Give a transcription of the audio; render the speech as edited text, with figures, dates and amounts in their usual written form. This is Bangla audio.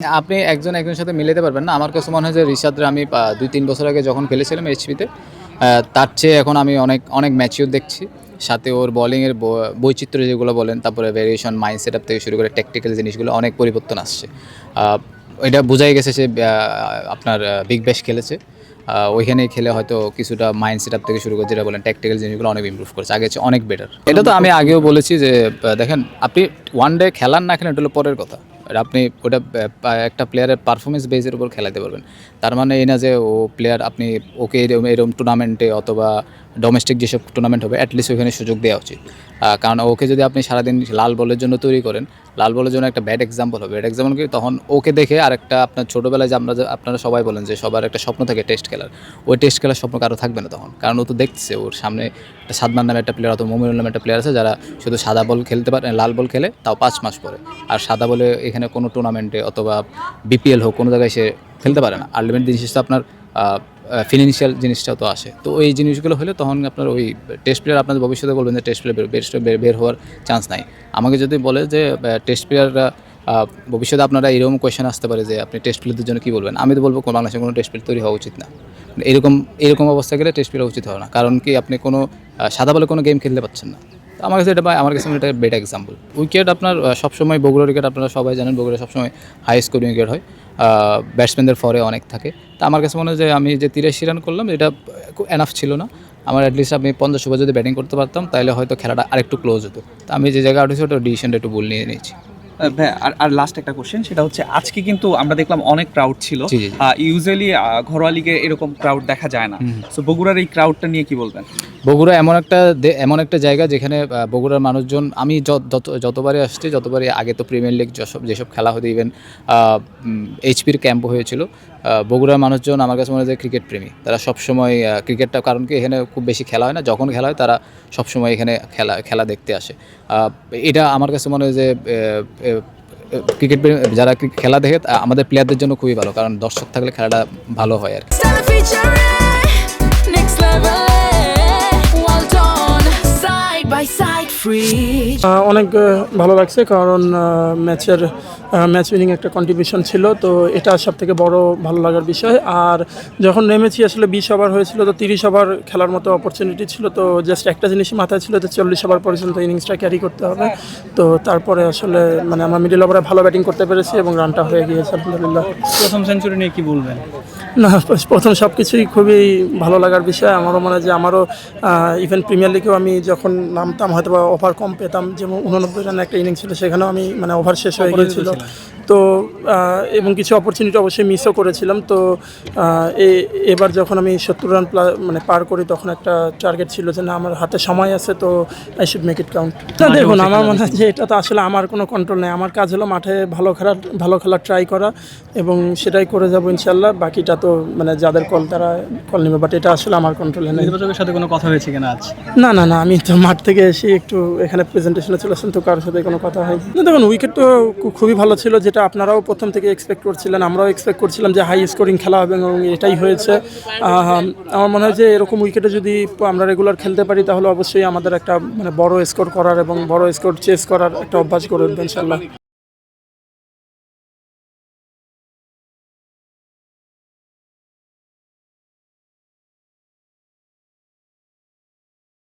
আপনি একজনের সাথে মিলাতে পারবেন না। আমার কাছে মনে হয় যে রিশাদরে আমি ২-৩ বছর আগে যখন খেলেছিলাম এইচপিতে, তার চেয়ে এখন আমি অনেক ম্যাচিউর দেখছি। সাথে ওর বোলিংয়ের বৈচিত্র্য যেগুলো বলেন, তারপরে ভেরিয়েশন, মাইন্ড সেটআপ থেকে শুরু করে ট্যাকটিক্যাল জিনিসগুলো অনেক পরিবর্তন আসছে। আ এটা বোঝাই গেছে সে আপনার বিগ ব্যাশ খেলেছে। ওইখানেই খেলে হয়তো কিছুটা মাইন্ড সেটআপ থেকে শুরু করে যেটা বলেন ট্যাকটিক্যাল জিনিসগুলো অনেক ইমপ্রুভ করেছে। আগের চেয়ে অনেক বেটার। এটা তো আমি আগেও বলেছি যে দেখেন আপনি ওয়ান ডে খেলান না খেলেন এটা হলো পরের কথা। আর আপনি ওটা একটা প্লেয়ারের পারফরমেন্স বেসের উপর খেলাতে পারবেন। তার মানে এই না যে ও প্লেয়ার আপনি ওকে এরকম টুর্নামেন্টে অথবা ডোমেস্টিক যেসব টুর্নামেন্ট হবে অ্যাটলিস্ট ওইখানে সুযোগ দেওয়া উচিত। কারণ ওকে যদি আপনি সারাদিন লাল বলের জন্য তৈরি করেন, লাল বলের জন্য একটা ব্যাড এক্সাম্পল হবে। ব্যাড এক্সাম্পল কি তখন ওকে দেখে আরেকটা আপনার ছোটোবেলায় যে আপনারা সবাই বলেন যে সবার একটা স্বপ্ন থাকে টেস্ট খেলার, ওই টেস্ট খেলার স্বপ্ন কারো থাকবে না তখন। কারণ ও তো দেখছে ওর সামনে একটা সাদমান নামে একটা প্লেয়ার অথবা মুমিনুল নামে একটা প্লেয়ার আছে যারা শুধু সাদা বল খেলতে পারে, লাল বল খেলে তাও 5 মাস পরে। আর সাদা বলে এখানে কোনো টুর্নামেন্টে অথবা বিপিএল হোক কোনো জায়গায় সে খেলতে পারে না। আলটিমেট জিনিস তো আপনার ফিনান্সিয়াল জিনিসটাও তো আসে। তো এই জিনিসগুলো হলে তখন আপনার ওই টেস্ট প্লেয়ার আপনাদের ভবিষ্যতে বলবেন যে টেস্ট প্লেয়ার বের হওয়ার চান্স নাই। আমাকে যদি বলে যে টেস্ট প্লেয়াররা ভবিষ্যতে আপনারা এরকম কোয়েশ্চেন আসতে পারে যে আপনি টেস্ট প্লেয়ারদের জন্য কী বলবেন? আমি তো বলবো বাংলাদেশে কোনো টেস্ট প্লেয়ার তৈরি হওয়া উচিত না। এরকম অবস্থা গেলে টেস্ট প্লেয়ার উচিত হবে না। কারণ কি আপনি কোনো সাদা বলে কোনো গেম খেলতে পারছেন না। আমার কাছে এটা বেটার এক্সাম্পল। উইকেট আপনার সবসময় বগুড়ার উইকেট আপনারা সবাই জানেন বগুড়া সবসময় হাই স্কোরিং উইকেট হয়। ব্যাটসম্যানদের ফরে অনেক থাকে। তা আমার কাছে মনে হয় যে আমি যে ৮৩ রান করলাম এটা এনাফ ছিল না। আমার অ্যাটলিস্ট আমি ৫০ ওভার যদি ব্যাটিং করতে পারতাম তাহলে হয়তো খেলাটা আরেকটু ক্লোজ হতো। তা আমি যে জায়গায় আউট হয়েছি ওটা ডিসিশনটা একটু ভুল নিয়ে নিয়েছি। ভাই আর লাস্ট একটা কোশ্চেন, সেটা হচ্ছে আজকে কিন্তু আমরা দেখলাম অনেক ক্রাউড ছিল। জি, জি, জি। ইউজুয়ালি ঘরোয়া লিগে এরকম ক্রাউড দেখা যায় না। সো বগুড়ার এই ক্রাউডটা নিয়ে কি বলবেন? বগুড়া এমন একটা জায়গা যেখানে বগুড়ার মানুষজন আমি যতবারই আসছি যতবারই আগে তো প্রিমিয়ার লিগ যেসব খেলা হতো ইভেন এইচপির ক্যাম্পও হয়েছিল। বগুড়ার মানুষজন আমার কাছে মনে হয় যে ক্রিকেট প্রেমী। তারা সবসময় ক্রিকেটটা কারণ কি এখানে খুব বেশি খেলা হয় না, যখন খেলা হয় তারা সবসময় এখানে খেলা দেখতে আসে। এটা আমার কাছে মনে হয় যে ক্রিকেট যারা খেলা দেখে আমাদের প্লেয়ারদের জন্য খুবই ভালো, কারণ দর্শক থাকলে খেলাটা ভালো হয় আর কি। অনেক ভালো লাগছে, কারণ ম্যাচ উইনিং একটা কন্ট্রিবিউশন ছিল, তো এটা সবথেকে বড় ভালো লাগার বিষয়। আর যখন নেমেছি আসলে 20 ওভার হয়েছিল, তো 30 ওভার খেলার মতো অপরচুনিটি ছিল, তো জাস্ট একটা জিনিসই মাথায় ছিল যে 40 ওভার পর্যন্ত ইনিংসটা ক্যারি করতে হবে। তো তারপরে আসলে আমরা মিডল ওভারে ভালো ব্যাটিং করতে পেরেছি এবং রানটা হয়ে গিয়েছে আলহামদুলিল্লাহ। প্রথম সেঞ্চুরি নিয়ে কি বলবেন? না, প্রথম সব কিছুই খুবই ভালো লাগার বিষয়। আমারও মনে হয় যে ইভেন প্রিমিয়ার লিগেও আমি যখন নামতাম হয়তো বা ওভার কম পেতাম, যেমন 89 রানের একটা ইনিংস ছিল, সেখানেও আমি ওভার শেষ হয়ে গিয়েছিল। তো এবং কিছু অপরচুনিটি অবশ্যই মিসও করেছিলাম। তো এবার যখন আমি 70 রান পার করি, তখন একটা টার্গেট ছিল যে না, আমার হাতে সময় আছে, তো I should make it count. দেখুন, আমার মনে হয় যে এটা তো আসলে আমার কোনো কন্ট্রোল নেই। আমার কাজ হলো মাঠে ভালো খেলার ট্রাই করা, এবং সেটাই করে যাবো ইনশাল্লাহ। বাকিটা তো যাদের কল তারা কল নেবে, বাট এটা আসলে আমার কন্ট্রোলে নেই। নির্বাচকের সাথে কোনো কথা হয়েছে কিনা আজ? না, আমি তো মাঠ থেকে এসে একটু এখানে প্রেজেন্টেশনে চলে আসলাম, তো কারোর সাথে কোনো কথা হয়নি। দেখুন, উইকেট তো খুবই ভালো ছিল, যেটা আপনারাও প্রথম থেকে এক্সপেক্ট করছিলেন, আমরাও এক্সপেক্ট করছিলাম যে হাই স্কোরিং খেলা হবে, এবং এটাই হয়েছে। আমার মনে হয় যে এরকম উইকেটে যদি আমরা রেগুলার খেলতে পারি, তাহলে অবশ্যই আমাদের একটা বড় স্কোর করার এবং বড় স্কোর চেস করার একটা অভ্যাস করে উঠবে ইনশাল্লাহ।